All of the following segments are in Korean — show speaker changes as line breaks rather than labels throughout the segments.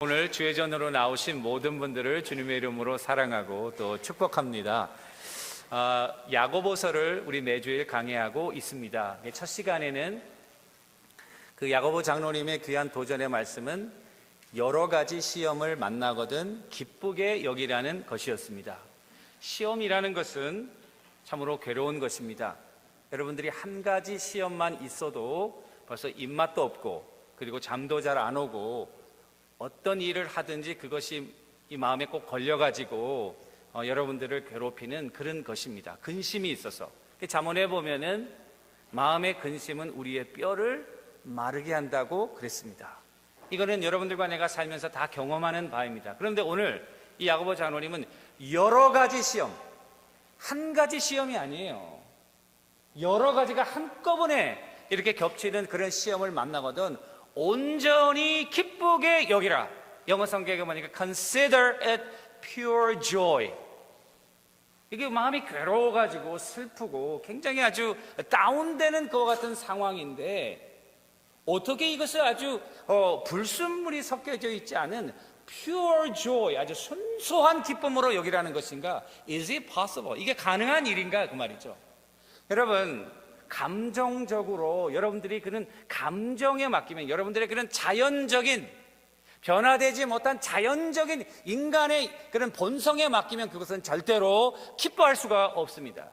오늘 주회전으로 나오신 모든 분들을 주님의 이름으로 사랑하고 또 축복합니다. 야고보서를 우리 매주일 강해하고 있습니다. 첫 시간에는 그 야고보 장로님의 귀한 도전의 말씀은 여러 가지 시험을 만나거든 기쁘게 여기라는 것이었습니다. 시험이라는 것은 참으로 괴로운 것입니다. 여러분들이 한 가지 시험만 있어도 벌써 입맛도 없고 그리고 잠도 잘 안 오고 어떤 일을 하든지 그것이 이 마음에 꼭 걸려가지고 여러분들을 괴롭히는 그런 것입니다. 근심이 있어서. 잠언에 보면은 마음의 근심은 우리의 뼈를 마르게 한다고 그랬습니다. 이거는 여러분들과 내가 살면서 다 경험하는 바입니다. 그런데 오늘 이 야고보 장로님은 여러 가지 시험, 한 가지 시험이 아니에요. 여러 가지가 한꺼번에 이렇게 겹치는 그런 시험을 만나거든 온전히 기쁘게 여기라. 영어 성경에 보니까 consider it pure joy. 이게 마음이 괴로워가지고 슬프고 굉장히 아주 다운되는 것 같은 상황인데 어떻게 이것을 아주 불순물이 섞여져 있지 않은 pure joy, 아주 순수한 기쁨으로 여기라는 것인가? Is it possible? 이게 가능한 일인가? 그 말이죠. 여러분, 감정적으로 여러분들이 그런 감정에 맡기면, 여러분들의 그런 자연적인 변화되지 못한 자연적인 인간의 그런 본성에 맡기면 그것은 절대로 기뻐할 수가 없습니다.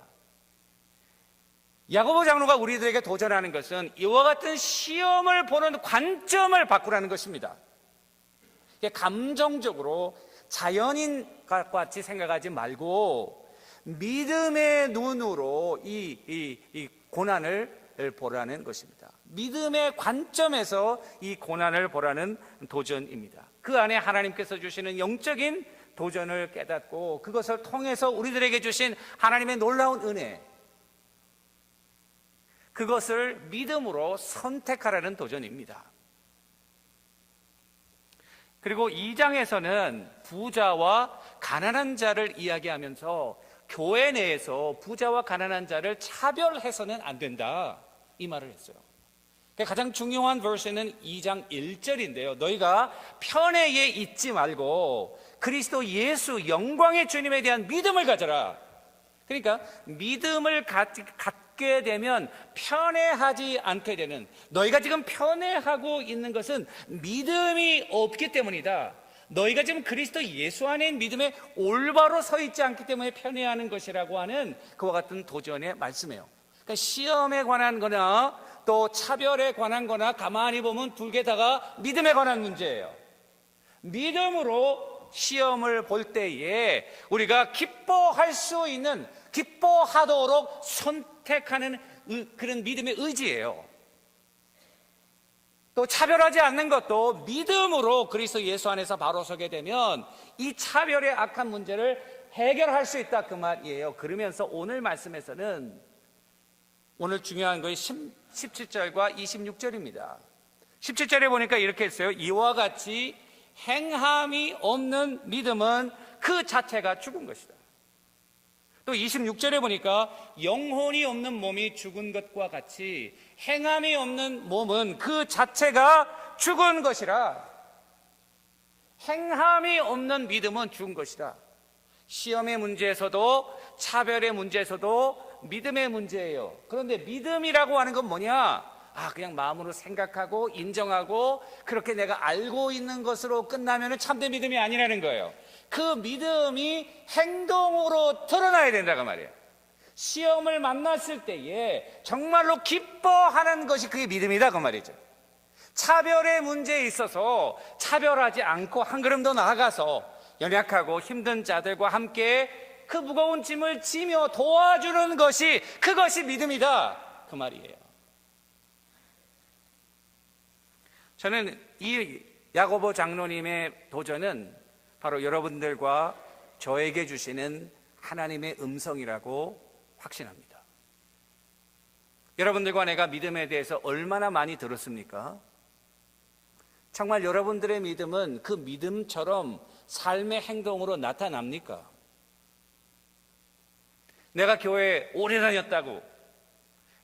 야고보 장로가 우리들에게 도전하는 것은 이와 같은 시험을 보는 관점을 바꾸라는 것입니다. 감정적으로 자연인과 같이 생각하지 말고 믿음의 눈으로 이 고난을 보라는 것입니다. 믿음의 관점에서 이 고난을 보라는 도전입니다. 그 안에 하나님께서 주시는 영적인 도전을 깨닫고 그것을 통해서 우리들에게 주신 하나님의 놀라운 은혜, 그것을 믿음으로 선택하라는 도전입니다. 그리고 2장에서는 부자와 가난한 자를 이야기하면서 교회 내에서 부자와 가난한 자를 차별해서는 안 된다, 이 말을 했어요. 가장 중요한 verse는 2장 1절인데요 너희가 편애에 있지 말고 그리스도 예수 영광의 주님에 대한 믿음을 가져라. 그러니까 믿음을 갖게 되면 편애하지 않게 되는, 너희가 지금 편애하고 있는 것은 믿음이 없기 때문이다. 너희가 지금 그리스도 예수 안에 믿음에 올바로 서 있지 않기 때문에 편애하는 것이라고 하는 그와 같은 도전의 말씀이에요. 그러니까 시험에 관한 거나 또 차별에 관한 거나 가만히 보면 둘 개 다가 믿음에 관한 문제예요. 믿음으로 시험을 볼 때에 우리가 기뻐할 수 있는, 기뻐하도록 선택하는 그런 믿음의 의지예요. 또 차별하지 않는 것도 믿음으로 그리스도 예수 안에서 바로 서게 되면 이 차별의 악한 문제를 해결할 수 있다, 그 말이에요. 그러면서 오늘 말씀에서는 오늘 중요한 것이 17절과 26절입니다 17절에 보니까 이렇게 했어요. 이와 같이 행함이 없는 믿음은 그 자체가 죽은 것이다. 또 26절에 보니까 영혼이 없는 몸이 죽은 것과 같이 행함이 없는 몸은 그 자체가 죽은 것이라. 행함이 없는 믿음은 죽은 것이다. 시험의 문제에서도 차별의 문제에서도 믿음의 문제예요. 그런데 믿음이라고 하는 건 뭐냐? 그냥 마음으로 생각하고 인정하고 그렇게 내가 알고 있는 것으로 끝나면 참된 믿음이 아니라는 거예요. 그 믿음이 행동으로 드러나야 된다고 말이에요. 시험을 만났을 때에 정말로 기뻐하는 것이 그게 믿음이다, 그 말이죠. 차별의 문제에 있어서 차별하지 않고 한 걸음 더 나아가서 연약하고 힘든 자들과 함께 그 무거운 짐을 지며 도와주는 것이, 그것이 믿음이다, 그 말이에요. 저는 이 야고보 장로님의 도전은 바로 여러분들과 저에게 주시는 하나님의 음성이라고 확신합니다. 여러분들과 내가 믿음에 대해서 얼마나 많이 들었습니까? 정말 여러분들의 믿음은 그 믿음처럼 삶의 행동으로 나타납니까? 내가 교회에 오래 다녔다고,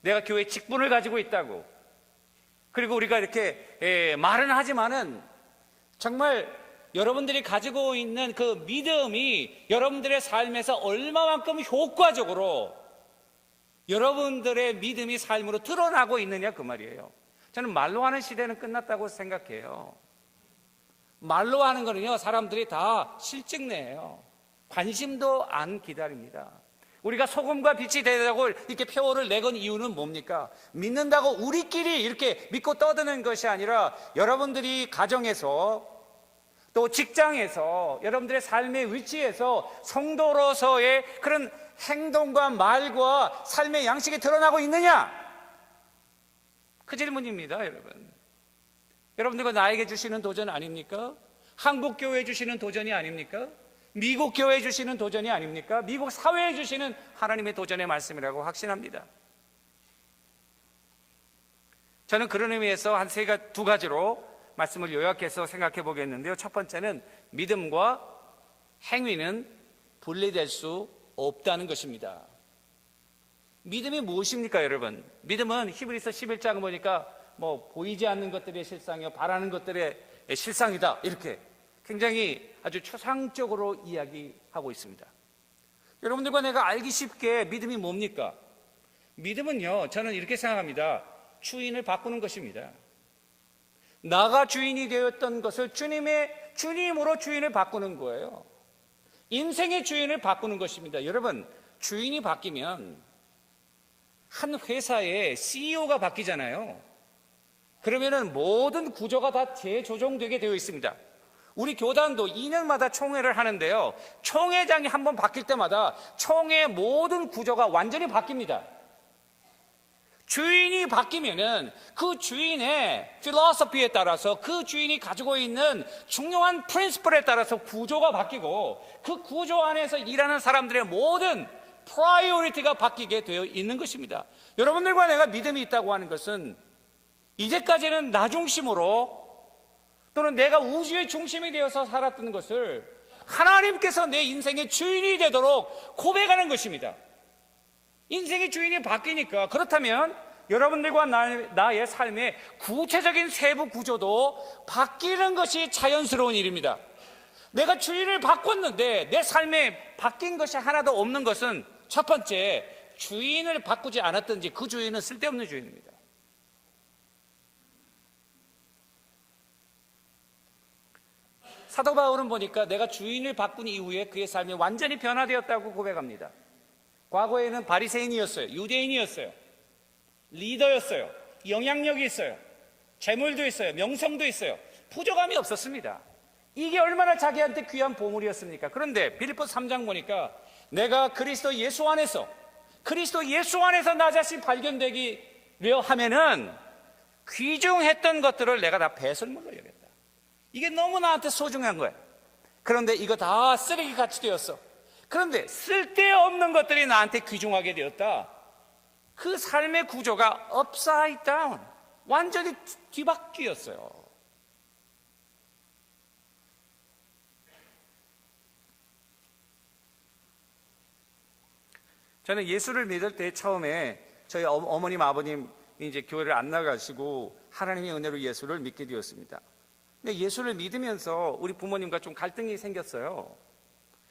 내가 교회 직분을 가지고 있다고, 그리고 우리가 이렇게 말은 하지만은 정말 여러분들이 가지고 있는 그 믿음이 여러분들의 삶에서 얼마만큼 효과적으로 여러분들의 믿음이 삶으로 드러나고 있느냐 그 말이에요. 저는 말로 하는 시대는 끝났다고 생각해요. 말로 하는 거는요, 사람들이 다 실증내요. 관심도 안 기다립니다. 우리가 소금과 빛이 되자고 이렇게 표를 내건 이유는 뭡니까? 믿는다고 우리끼리 이렇게 믿고 떠드는 것이 아니라 여러분들이 가정에서 또 직장에서 여러분들의 삶의 위치에서 성도로서의 그런 행동과 말과 삶의 양식이 드러나고 있느냐? 그 질문입니다, 여러분. 여러분들과 나에게 주시는 도전 아닙니까? 한국 교회에 주시는 도전이 아닙니까? 미국 교회에 주시는 도전이 아닙니까? 미국 사회에 주시는 하나님의 도전의 말씀이라고 확신합니다. 저는 그런 의미에서 두 가지로 말씀을 요약해서 생각해 보겠는데요. 첫 번째는 믿음과 행위는 분리될 수 없다는 것입니다. 믿음이 무엇입니까, 여러분? 믿음은 히브리서 11장 보니까 보이지 않는 것들의 실상이요 바라는 것들의 실상이다, 이렇게 굉장히 아주 추상적으로 이야기하고 있습니다. 여러분들과 내가 알기 쉽게 믿음이 뭡니까? 믿음은요, 저는 이렇게 생각합니다. 주인을 바꾸는 것입니다. 나가 주인이 되었던 것을 주님으로 주인을 바꾸는 거예요. 인생의 주인을 바꾸는 것입니다. 여러분, 주인이 바뀌면 한 회사의 CEO가 바뀌잖아요. 그러면은 모든 구조가 다 재조정되게 되어 있습니다. 우리 교단도 2년마다 총회를 하는데요, 총회장이 한번 바뀔 때마다 총회 모든 구조가 완전히 바뀝니다. 주인이 바뀌면은 그 주인의 필로소피에 따라서 그 주인이 가지고 있는 중요한 프린시플에 따라서 구조가 바뀌고 그 구조 안에서 일하는 사람들의 모든 프라이오리티가 바뀌게 되어 있는 것입니다. 여러분들과 내가 믿음이 있다고 하는 것은 이제까지는 나 중심으로 또는 내가 우주의 중심이 되어서 살았던 것을 하나님께서 내 인생의 주인이 되도록 고백하는 것입니다. 인생의 주인이 바뀌니까, 그렇다면 여러분들과 나의 삶의 구체적인 세부 구조도 바뀌는 것이 자연스러운 일입니다. 내가 주인을 바꿨는데 내 삶에 바뀐 것이 하나도 없는 것은 첫 번째, 주인을 바꾸지 않았든지 그 주인은 쓸데없는 주인입니다. 사도 바울은 보니까 내가 주인을 바꾼 이후에 그의 삶이 완전히 변화되었다고 고백합니다. 과거에는 바리새인이었어요. 유대인이었어요. 리더였어요. 영향력이 있어요. 재물도 있어요. 명성도 있어요. 부족함이 없었습니다. 이게 얼마나 자기한테 귀한 보물이었습니까? 그런데 빌립보서 3장 보니까 내가 그리스도 예수 안에서 나 자신 발견되기려 하면은 귀중했던 것들을 내가 다 배설물로 여겼다. 이게 너무 나한테 소중한 거야. 그런데 이거 다 쓰레기같이 되었어. 그런데 쓸데없는 것들이 나한테 귀중하게 되었다. 그 삶의 구조가 upside down, 완전히 뒤바뀌었어요. 저는 예수를 믿을 때 처음에 저희 어머님, 아버님이 이제 교회를 안 나가시고 하나님의 은혜로 예수를 믿게 되었습니다. 근데 예수를 믿으면서 우리 부모님과 좀 갈등이 생겼어요.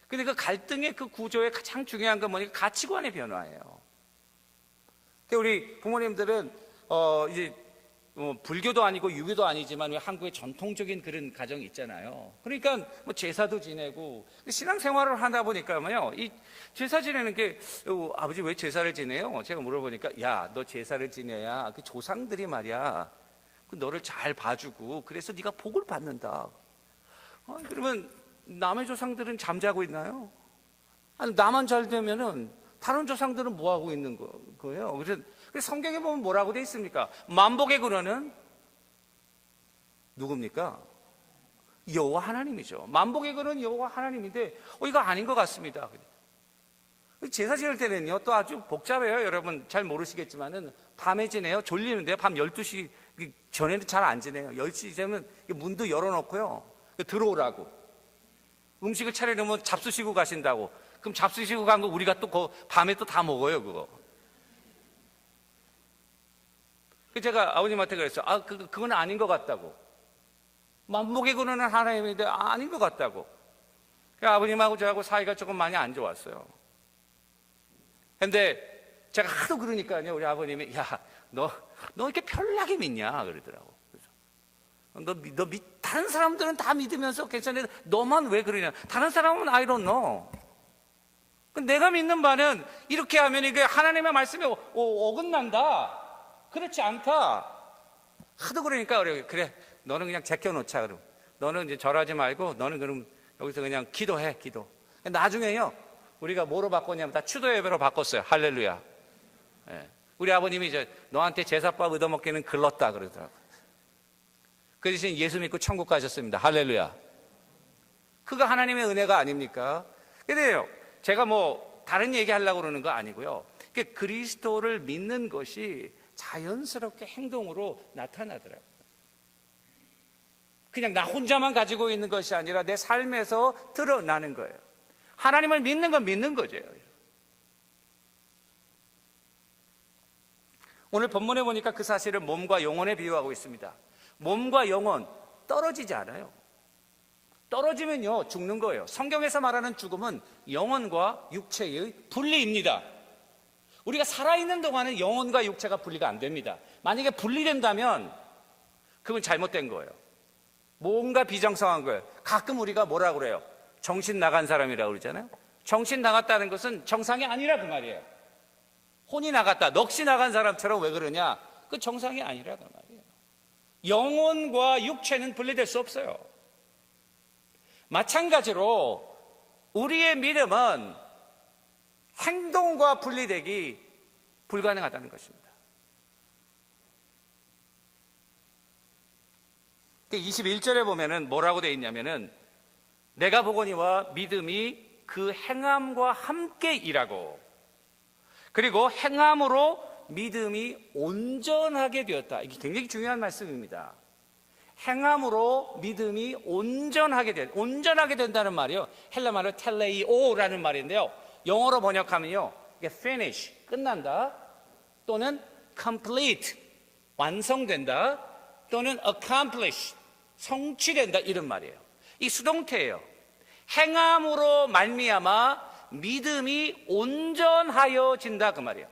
근데 그 갈등의 그 구조의 가장 중요한 건 뭐냐면 가치관의 변화예요. 근데 우리 부모님들은 이제 불교도 아니고 유교도 아니지만 한국의 전통적인 그런 가정이 있잖아요. 그러니까 제사도 지내고 신앙생활을 하다 보니까요, 이 제사 지내는 게 아버지 왜 제사를 지내요? 제가 물어보니까 야, 너 제사를 지내야 그 조상들이 말이야, 너를 잘 봐주고 그래서 네가 복을 받는다. 그러면 남의 조상들은 잠자고 있나요? 아니, 나만 잘 되면은 다른 조상들은 뭐 하고 있는 거예요? 그래서 성경에 보면 뭐라고 돼 있습니까? 만복의 근원은 누굽니까? 여호와 하나님이죠. 만복의 근원은 여호와 하나님인데 이거 아닌 것 같습니다. 제사 지낼 때는요 또 아주 복잡해요. 여러분 잘 모르시겠지만은 밤에 지내요. 졸리는데요. 밤 12시 전에는 잘 안 지내요. 10시 되면 문도 열어놓고요, 들어오라고. 음식을 차려놓으면 잡수시고 가신다고. 그럼 잡수시고 간 거 우리가 또 밤에 또 다 먹어요, 그거. 제가 아버님한테 그랬어요. 그건 아닌 것 같다고. 맘먹이고는 하나님인데 아닌 것 같다고. 아버님하고 저하고 사이가 조금 많이 안 좋았어요. 근데 제가 하도 그러니까요, 우리 아버님이, 야, 너 이렇게 편하게 믿냐? 그러더라고. 다른 사람들은 다 믿으면서 괜찮은데 너만 왜 그러냐? 다른 사람은 I don't know. 내가 믿는 바는 이렇게 하면 이게 하나님의 말씀에 어긋난다. 그렇지 않다. 하도 그러니까 그래, 너는 그냥 제껴놓자. 그럼 너는 이제 절하지 말고 너는 그럼 여기서 그냥 기도해. 기도. 나중에요, 우리가 뭐로 바꿨냐면 다 추도 예배로 바꿨어요. 할렐루야. 예. 우리 아버님이 이제 너한테 제사밥 얻어먹기는 글렀다 그러더라고요. 그 대신 예수 믿고 천국 가셨습니다. 할렐루야. 그거 하나님의 은혜가 아닙니까? 그래요, 제가 뭐 다른 얘기 하려고 그러는 거 아니고요, 그리스도를 믿는 것이 자연스럽게 행동으로 나타나더라고요. 그냥 나 혼자만 가지고 있는 것이 아니라 내 삶에서 드러나는 거예요. 하나님을 믿는 건 믿는 거죠. 오늘 본문에 보니까 그 사실을 몸과 영혼에 비유하고 있습니다. 몸과 영혼 떨어지지 않아요. 떨어지면요, 죽는 거예요. 성경에서 말하는 죽음은 영혼과 육체의 분리입니다. 우리가 살아있는 동안은 영혼과 육체가 분리가 안 됩니다. 만약에 분리된다면 그건 잘못된 거예요. 뭔가 비정상한 거예요. 가끔 우리가 뭐라고 그래요? 정신 나간 사람이라고 그러잖아요. 정신 나갔다는 것은 정상이 아니라 그 말이에요. 혼이 나갔다, 넋이 나간 사람처럼 왜 그러냐? 그 정상이 아니라 그 말이에요. 영혼과 육체는 분리될 수 없어요. 마찬가지로 우리의 믿음은 행동과 분리되기 불가능하다는 것입니다. 21절에 보면은 뭐라고 되어 있냐면은 내가 보거니와 믿음이 그 행함과 함께 일하고, 그리고 행함으로 믿음이 온전하게 되었다. 이게 굉장히 중요한 말씀입니다. 행함으로 믿음이 온전하게 된다는 말이요, 헬라 말로 텔레이오라는 말인데요, 영어로 번역하면요, 이게 finish, 끝난다, 또는 complete, 완성된다, 또는 accomplish, 성취된다, 이런 말이에요. 이 수동태예요. 행함으로 말미암아 믿음이 온전하여진다, 그 말이에요.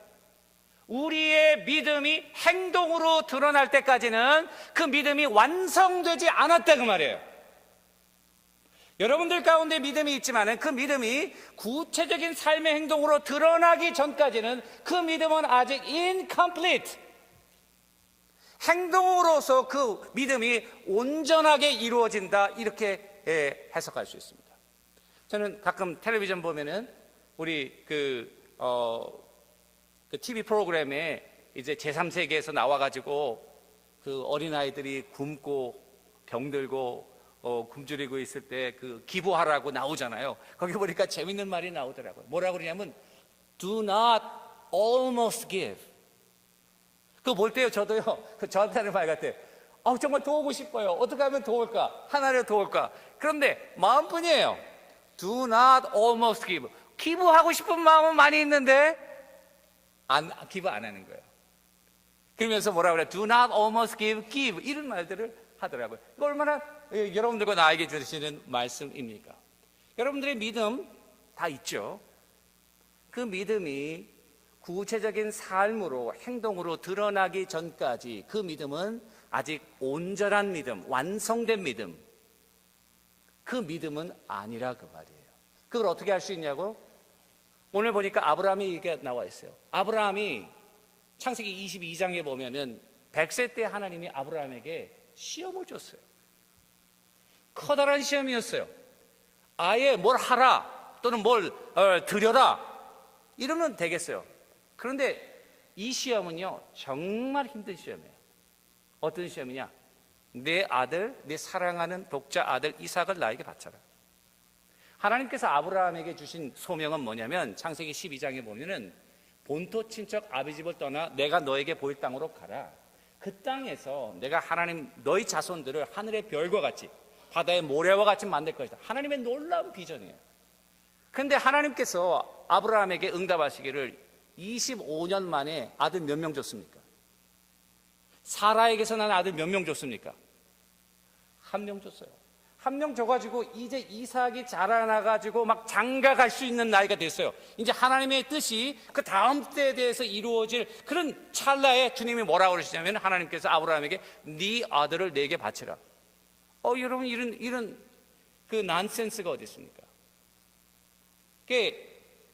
우리의 믿음이 행동으로 드러날 때까지는 그 믿음이 완성되지 않았다, 그 말이에요. 여러분들 가운데 믿음이 있지만 그 믿음이 구체적인 삶의 행동으로 드러나기 전까지는 그 믿음은 아직 incomplete. 행동으로서 그 믿음이 온전하게 이루어진다, 이렇게 해석할 수 있습니다. 저는 가끔 텔레비전 보면은 우리 그 TV 프로그램에 이제 제3세계에서 나와가지고 그 어린아이들이 굶고 병들고 굶주리고 있을 때 그 기부하라고 나오잖아요. 거기 보니까 재밌는 말이 나오더라고요. 뭐라고 그러냐면 do not almost give. 그거 볼 때요, 저도요, 저한테 하는 말 같아요. 정말 도우고 싶어요. 어떻게 하면 도울까? 하나를 도울까? 그런데 마음뿐이에요. do not almost give. 기부하고 싶은 마음은 많이 있는데 기부 안 하는 거예요. 그러면서 뭐라 그래요? do not almost give 이런 말들을 하더라고요. 이거 얼마나 여러분들과 나에게 주시는 말씀입니까? 여러분들의 믿음 다 있죠. 그 믿음이 구체적인 삶으로, 행동으로 드러나기 전까지 그 믿음은 아직 온전한 믿음, 완성된 믿음, 그 믿음은 아니라 그 말이에요. 그걸 어떻게 할 수 있냐고? 오늘 보니까 아브라함이 이게 나와 있어요. 아브라함이 창세기 22장에 보면은 100세 때 하나님이 아브라함에게 시험을 줬어요. 커다란 시험이었어요. 아예 뭘 하라 또는 뭘 드려라 이러면 되겠어요. 그런데 이 시험은요, 정말 힘든 시험이에요. 어떤 시험이냐? 내 아들, 내 사랑하는 독자 아들 이삭을 나에게 바쳐라. 하나님께서 아브라함에게 주신 소명은 뭐냐면 창세기 12장에 보면은 본토 친척 아비 집을 떠나 내가 너에게 보일 땅으로 가라. 그 땅에서 내가 하나님 너희 자손들을 하늘의 별과 같이 바다의 모래와 같이 만들 것이다. 하나님의 놀라운 비전이에요. 그런데 하나님께서 아브라함에게 응답하시기를 25년 만에 아들 몇 명 줬습니까? 사라에게서 난 아들 몇 명 줬습니까? 한 명 줬어요. 한 명 줘가지고 이제 이삭이 자라나가지고 막 장가 갈 수 있는 나이가 됐어요. 이제 하나님의 뜻이 그 다음 때에 대해서 이루어질 그런 찰나에 주님이 뭐라고 그러시냐면, 하나님께서 아브라함에게 네 아들을 내게 바치라. 여러분, 이런 그 난센스가 어디 있습니까?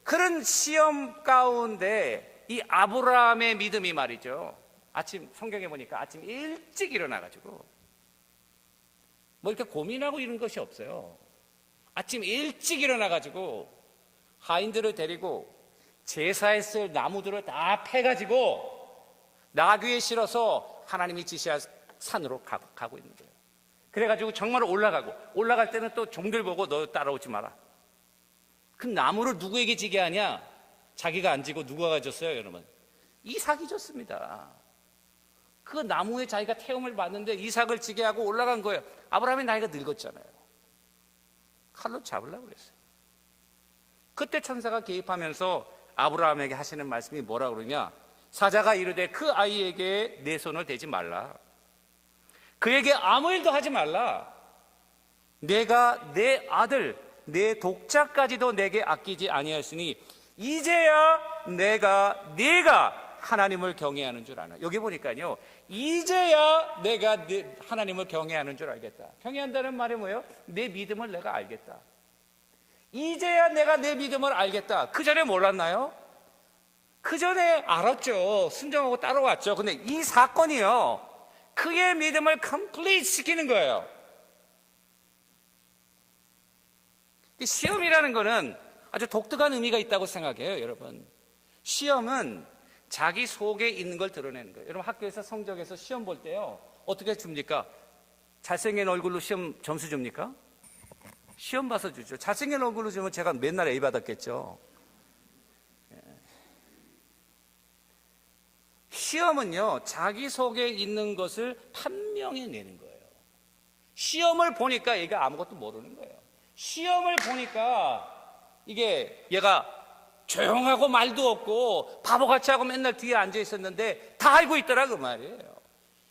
그런 시험 가운데 이 아브라함의 믿음이 말이죠, 아침 성경에 보니까 아침 일찍 일어나가지고 뭐 이렇게 고민하고 이런 것이 없어요. 아침 일찍 일어나가지고 하인들을 데리고 제사에 쓸 나무들을 다 패가지고 나귀에 실어서 하나님이 지시한 산으로 가고 있는 거예요. 그래가지고 정말 올라갈 때는 또 종들 보고 너 따라오지 마라. 그 나무를 누구에게 지게 하냐? 자기가 안 지고 누가 가졌어요, 여러분? 이삭이 졌습니다. 그 나무에 자기가 태움을 받는데 이삭을 지게 하고 올라간 거예요. 아브라함의 나이가 늙었잖아요. 칼로 잡으려고 그랬어요. 그때 천사가 개입하면서 아브라함에게 하시는 말씀이 뭐라 그러냐? 사자가 이르되 그 아이에게 내 손을 대지 말라. 그에게 아무 일도 하지 말라. 내가 내 아들, 내 독자까지도 내게 아끼지 아니하였으니 이제야 네가 하나님을 경외하는 줄 아나. 여기 보니까요, 이제야 내가 하나님을 경외하는 줄 알겠다. 경외한다는 말이 뭐예요? 내 믿음을 내가 알겠다. 이제야 내가 내 믿음을 알겠다. 그 전에 몰랐나요? 그 전에 알았죠. 순종하고 따라왔죠. 근데 이 사건이요, 그의 믿음을 컴플리트 시키는 거예요. 이 시험이라는 거는 아주 독특한 의미가 있다고 생각해요, 여러분. 시험은 자기 속에 있는 걸 드러내는 거예요. 여러분, 학교에서 성적에서 시험 볼 때요, 어떻게 줍니까? 잘생긴 얼굴로 시험 점수 줍니까? 시험 봐서 주죠. 잘생긴 얼굴로 주면 제가 맨날 A 받았겠죠. 시험은요, 자기 속에 있는 것을 판명해내는 거예요. 시험을 보니까 얘가 아무것도 모르는 거예요. 시험을 보니까 이게 얘가 조용하고 말도 없고 바보같이 하고 맨날 뒤에 앉아 있었는데 다 알고 있더라, 그 말이에요.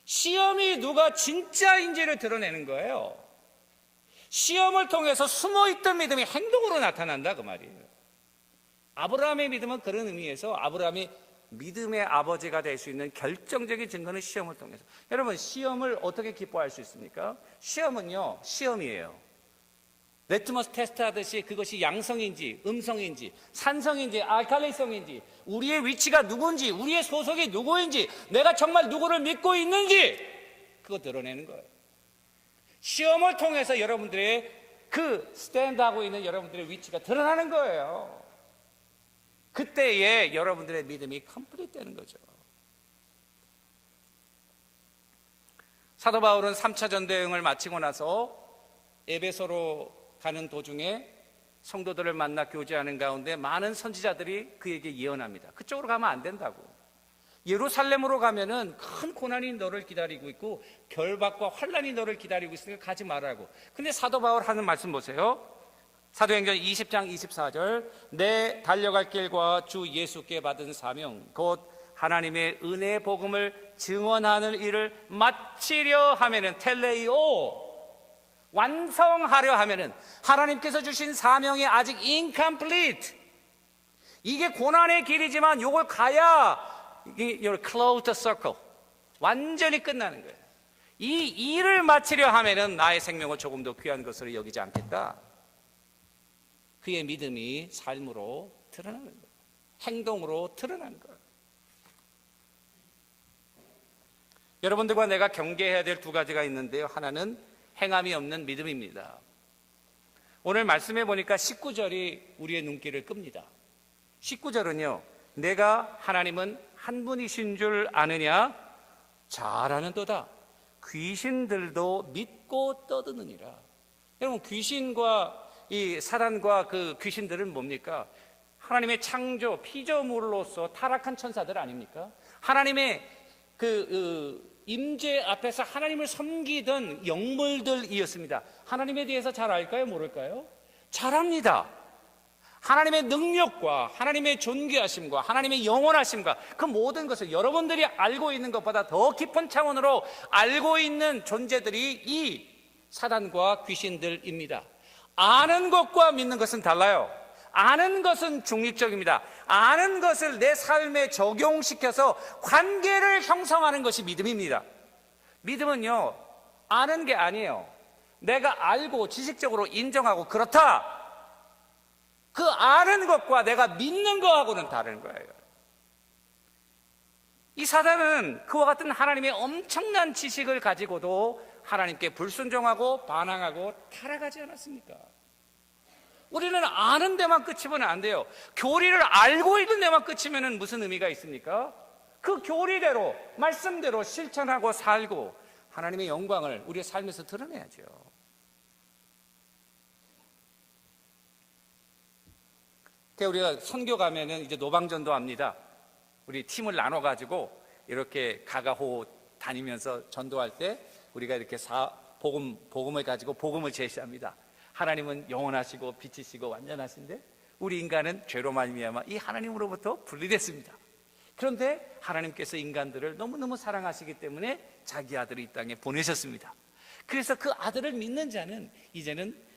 시험이 누가 진짜인지를 드러내는 거예요. 시험을 통해서 숨어있던 믿음이 행동으로 나타난다, 그 말이에요. 아브라함의 믿음은 그런 의미에서 아브라함이 믿음의 아버지가 될 수 있는 결정적인 증거는 시험을 통해서. 여러분, 시험을 어떻게 기뻐할 수 있습니까? 시험은요, 시험이에요. 레트머스 테스트 하듯이 그것이 양성인지 음성인지 산성인지 알칼리성인지 우리의 위치가 누군지 우리의 소속이 누구인지 내가 정말 누구를 믿고 있는지 그거 드러내는 거예요. 시험을 통해서 여러분들의 그 스탠드하고 있는 여러분들의 위치가 드러나는 거예요. 그때에 여러분들의 믿음이 컴플리트 되는 거죠. 사도 바울은 3차 전대행을 마치고 나서 에베소로 가는 도중에 성도들을 만나 교제하는 가운데 많은 선지자들이 그에게 예언합니다. 그쪽으로 가면 안 된다고. 예루살렘으로 가면은 큰 고난이 너를 기다리고 있고 결박과 환란이 너를 기다리고 있으니까 가지 말라고. 근데 사도 바울 하는 말씀 보세요. 사도행전 20장 24절, 내 달려갈 길과 주 예수께 받은 사명 곧 하나님의 은혜의 복음을 증언하는 일을 마치려 하면은 텔레이오, 완성하려 하면은 하나님께서 주신 사명이 아직 incomplete. 이게 고난의 길이지만 이걸 가야 you're close the circle. 완전히 끝나는 거예요. 이 일을 마치려 하면은 나의 생명을 조금 더 귀한 것으로 여기지 않겠다. 그의 믿음이 삶으로 드러나는 거예요. 행동으로 드러나는 거예요. 여러분들과 내가 경계해야 될 두 가지가 있는데요. 하나는 행함이 없는 믿음입니다. 오늘 말씀해 보니까 19절이 우리의 눈길을 끕니다. 19절은요, 내가 하나님은 한 분이신 줄 아느냐? 잘 아는도다. 귀신들도 믿고 떠드느니라. 여러분, 귀신과 이 사단과 그 귀신들은 뭡니까? 하나님의 창조, 피조물로서 타락한 천사들 아닙니까? 하나님의 임재 앞에서 하나님을 섬기던 영물들이었습니다. 하나님에 대해서 잘 알까요? 모를까요? 잘 압니다. 하나님의 능력과 하나님의 존귀하심과 하나님의 영원하심과 그 모든 것을 여러분들이 알고 있는 것보다 더 깊은 차원으로 알고 있는 존재들이 이 사단과 귀신들입니다. 아는 것과 믿는 것은 달라요. 아는 것은 중립적입니다. 아는 것을 내 삶에 적용시켜서 관계를 형성하는 것이 믿음입니다. 믿음은요, 아는 게 아니에요. 내가 알고 지식적으로 인정하고 그렇다. 그 아는 것과 내가 믿는 거하고는 다른 거예요. 이 사단은 그와 같은 하나님의 엄청난 지식을 가지고도 하나님께 불순종하고 반항하고 타락하지 않았습니까? 우리는 아는 데만 그치면 안 돼요. 교리를 알고 있는 데만 그치면 무슨 의미가 있습니까? 그 교리대로, 말씀대로 실천하고 살고 하나님의 영광을 우리의 삶에서 드러내야죠. 우리가 선교 가면은 이제 노방전도 합니다. 우리 팀을 나눠가지고 이렇게 가가호 다니면서 전도할 때 우리가 이렇게 복음을 가지고 복음을 제시합니다. 하나님은 영원하시고 빛이시고 완전하신데 우리 인간은 죄로 말미암아 이 하나님으로부터 분리됐습니다. 그런데 하나님께서 인간들을 너무너무 사랑하시기 때문에 자기 아들을 이 땅에 보내셨습니다. 그래서 그 아들을 믿는 자는 이제는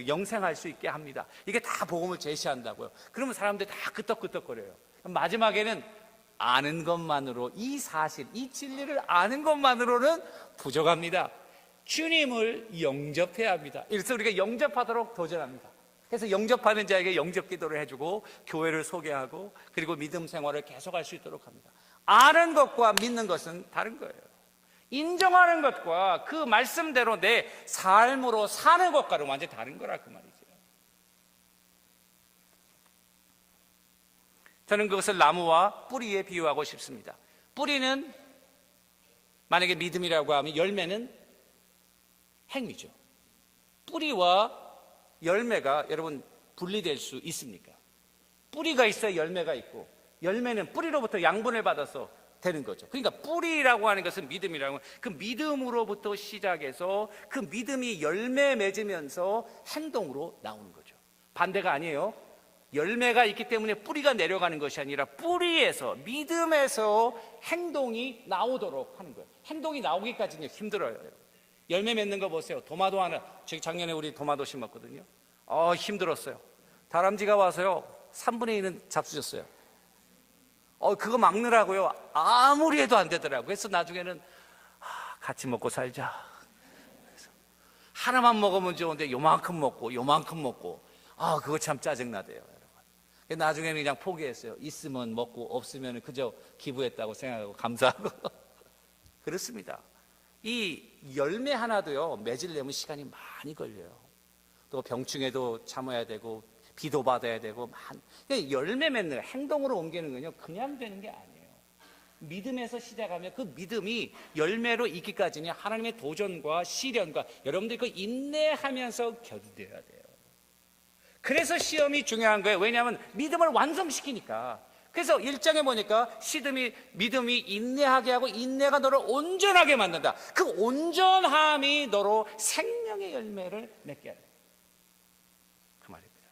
영생할 수 있게 합니다. 이게 다 복음을 제시한다고요. 그러면 사람들이 다 끄떡끄떡거려요. 마지막에는 아는 것만으로, 이 사실, 이 진리를 아는 것만으로는 부족합니다. 주님을 영접해야 합니다. 그래서 우리가 영접하도록 도전합니다. 그래서 영접하는 자에게 영접 기도를 해주고 교회를 소개하고 그리고 믿음 생활을 계속할 수 있도록 합니다. 아는 것과 믿는 것은 다른 거예요. 인정하는 것과 그 말씀대로 내 삶으로 사는 것과는 완전히 다른 거라 그 말이죠. 저는 그것을 나무와 뿌리에 비유하고 싶습니다. 뿌리는 만약에 믿음이라고 하면 열매는 행위죠. 뿌리와 열매가 여러분 분리될 수 있습니까? 뿌리가 있어야 열매가 있고 열매는 뿌리로부터 양분을 받아서 되는 거죠. 그러니까 뿌리라고 하는 것은 믿음이라고, 그 믿음으로부터 시작해서 그 믿음이 열매 맺으면서 행동으로 나오는 거죠. 반대가 아니에요. 열매가 있기 때문에 뿌리가 내려가는 것이 아니라 뿌리에서, 믿음에서 행동이 나오도록 하는 거예요. 행동이 나오기까지는 힘들어요. 열매 맺는 거 보세요. 도마도 하나, 작년에 우리 도마도 심었거든요. 힘들었어요. 다람쥐가 와서요 3분의 1은 잡수셨어요. 그거 막느라고요 아무리 해도 안 되더라고요. 그래서 나중에는 같이 먹고 살자. 그래서 하나만 먹으면 좋은데 요만큼 먹고 그거 참 짜증나대요, 여러분. 나중에는 그냥 포기했어요. 있으면 먹고 없으면 그저 기부했다고 생각하고 감사하고 그렇습니다. 이 열매 하나도요 맺으려면 시간이 많이 걸려요. 또 병충해도 참아야 되고 비도 받아야 되고 열매 맺는 행동으로 옮기는 건요 그냥 되는 게 아니에요. 믿음에서 시작하면 그 믿음이 열매로 있기까지는 하나님의 도전과 시련과 여러분들이 그 인내하면서 견뎌야 돼요. 그래서 시험이 중요한 거예요. 왜냐하면 믿음을 완성시키니까. 그래서 1장에 보니까 믿음이 인내하게 하고 인내가 너를 온전하게 만든다. 그 온전함이 너로 생명의 열매를 맺게 하다. 그 말입니다.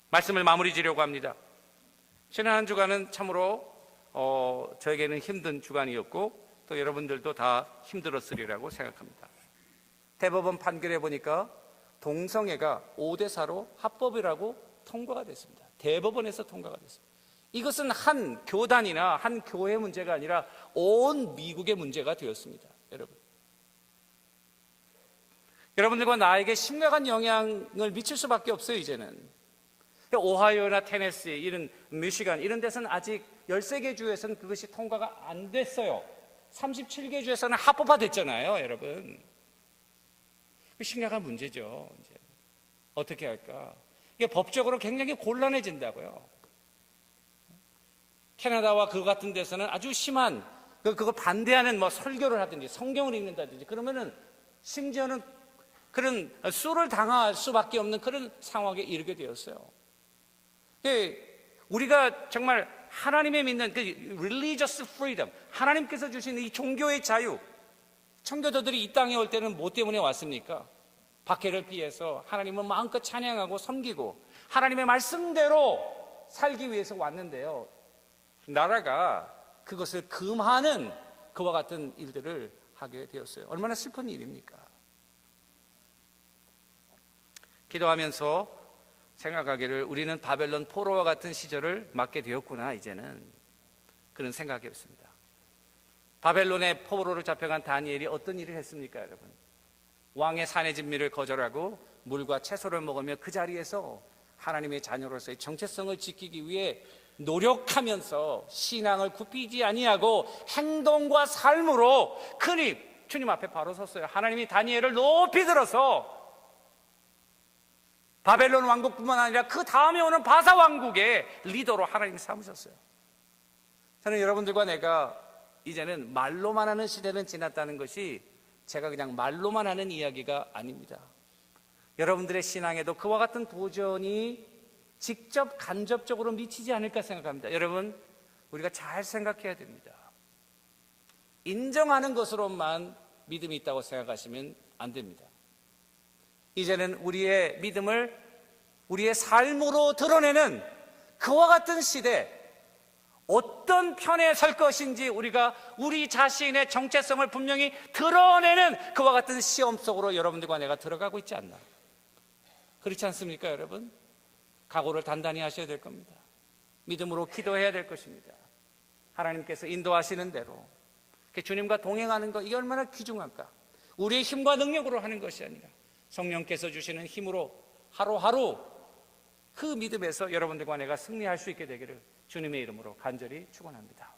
말씀을 마무리 지려고 합니다. 지난 한 주간은 참으로 저에게는 힘든 주간이었고 또 여러분들도 다 힘들었으리라고 생각합니다. 대법원 판결에 보니까 동성애가 5대4로 합법이라고 통과가 됐습니다. 대법원에서 통과가 됐습니다. 이것은 한 교단이나 한 교회 문제가 아니라 온 미국의 문제가 되었습니다. 여러분들과 나에게 심각한 영향을 미칠 수밖에 없어요. 이제는 오하이오나 테네시, 이런 미시간 이런 데서는 아직 13개 주에서는 그것이 통과가 안 됐어요. 37개 주에서는 합법화됐잖아요, 여러분. 심각한 문제죠. 이제 어떻게 할까? 이게 법적으로 굉장히 곤란해진다고요. 캐나다와 그 같은 데서는 아주 심한 그거 반대하는 설교를 하든지 성경을 읽는다든지 그러면은 심지어는 그런 수를 당할 수밖에 없는 그런 상황에 이르게 되었어요. 우리가 정말 하나님의 믿는 그 religious freedom, 하나님께서 주신 이 종교의 자유, 청교도들이 이 땅에 올 때는 뭐 때문에 왔습니까? 박해를 피해서 하나님을 마음껏 찬양하고 섬기고 하나님의 말씀대로 살기 위해서 왔는데요. 나라가 그것을 금하는 그와 같은 일들을 하게 되었어요. 얼마나 슬픈 일입니까? 기도하면서 생각하기를 우리는 바벨론 포로와 같은 시절을 맞게 되었구나, 이제는. 그런 생각이었습니다. 바벨론의 포로로 잡혀간 다니엘이 어떤 일을 했습니까, 여러분? 왕의 산의 진미를 거절하고 물과 채소를 먹으며 그 자리에서 하나님의 자녀로서의 정체성을 지키기 위해 노력하면서 신앙을 굽히지 아니하고 행동과 삶으로 큰히 주님 앞에 바로 섰어요. 하나님이 다니엘을 높이 들어서 바벨론 왕국뿐만 아니라 그 다음에 오는 바사 왕국의 리더로 하나님이 삼으셨어요. 저는 여러분들과 내가 이제는 말로만 하는 시대는 지났다는 것이 제가 그냥 말로만 하는 이야기가 아닙니다. 여러분들의 신앙에도 그와 같은 도전이 직접 간접적으로 미치지 않을까 생각합니다. 여러분, 우리가 잘 생각해야 됩니다. 인정하는 것으로만 믿음이 있다고 생각하시면 안 됩니다. 이제는 우리의 믿음을 우리의 삶으로 드러내는 그와 같은 시대, 어떤 편에 설 것인지 우리가 우리 자신의 정체성을 분명히 드러내는 그와 같은 시험 속으로 여러분들과 내가 들어가고 있지 않나. 그렇지 않습니까, 여러분? 각오를 단단히 하셔야 될 겁니다. 믿음으로 기도해야 될 것입니다. 하나님께서 인도하시는 대로 주님과 동행하는 것, 이게 얼마나 귀중할까. 우리의 힘과 능력으로 하는 것이 아니라 성령께서 주시는 힘으로 하루하루 그 믿음에서 여러분들과 내가 승리할 수 있게 되기를 주님의 이름으로 간절히 축원합니다.